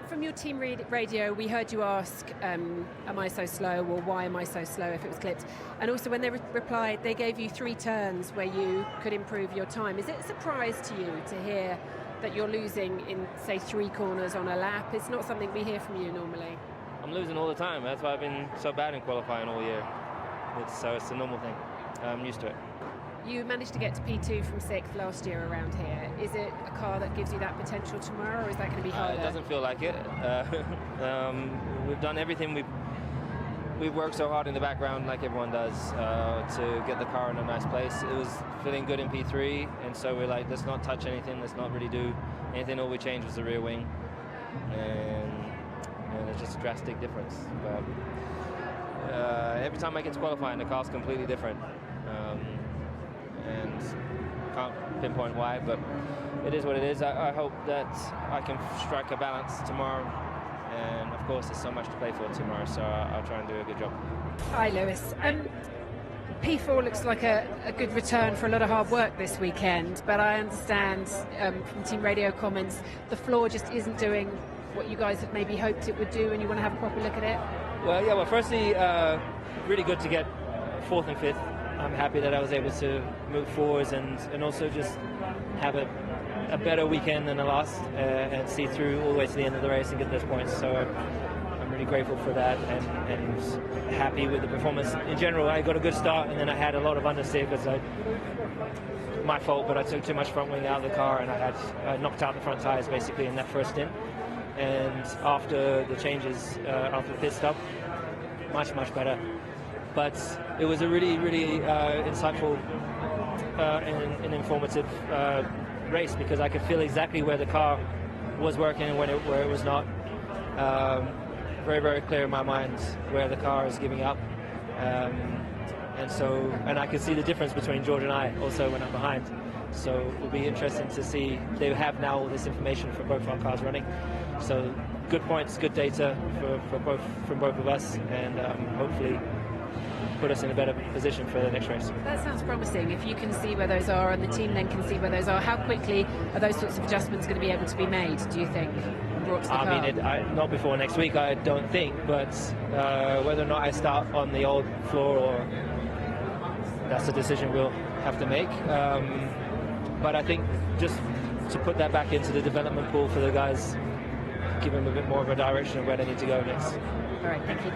From your team radio, we heard you ask, am I so slow, or why am I so slow if it was clipped? And also when they replied, they gave you 3 turns where you could improve your time. Is it a surprise to you to hear that you're losing in, say, 3 corners on a lap? It's not something we hear from you normally. I'm losing all the time. That's why I've been so bad in qualifying all year. It's a normal thing. I'm used to it. You managed to get to P2 from 6th last year around here. Is it a car that gives you that potential tomorrow, or is that going to be harder? It doesn't feel like it. We've done everything. We've worked so hard in the background, like everyone does, to get the car in a nice place. It was feeling good in P3, and so we're like, let's not touch anything. Let's not really do anything. All we changed was the rear wing, and it's just a drastic difference. But every time I get to qualifying, the car's completely different. And can't pinpoint why, but it is what it is. I hope that I can strike a balance tomorrow, and of course there's so much to play for tomorrow, so I'll try and do a good job. Hi Lewis. P4 looks like a good return for a lot of hard work this weekend, but I understand from team radio comments the floor just isn't doing what you guys had maybe hoped it would do, and you want to have a proper look at it. Well, firstly, really good to get 4th and 5th. I'm happy that I was able to move forwards and also just have a better weekend than the last, and see through all the way to the end of the race and get those points. So I'm really grateful for that, and happy with the performance. In general, I got a good start, and then I had a lot of understeer because my fault, but I took too much front wing out of the car, and I knocked out the front tires basically in that first stint. And after the changes, after the pit stop, much better. But it was a really insightful and informative race, because I could feel exactly where the car was working and where it was not. Very clear in my mind where the car is giving up. And I could see the difference between George and I also when I'm behind. So it will be interesting to see. They have now all this information for both our cars running. So good points, good data from both of us, and hopefully put us in a better position for the next race. That sounds promising. If you can see where those are and the team then can see where those are, how quickly are those sorts of adjustments going to be able to be made, do you think, brought to the car? I mean, not before next week, I don't think, but whether or not I start on the old floor, or that's a decision we'll have to make. But I think just to put that back into the development pool for the guys, give them a bit more of a direction of where they need to go next. All right, thank you.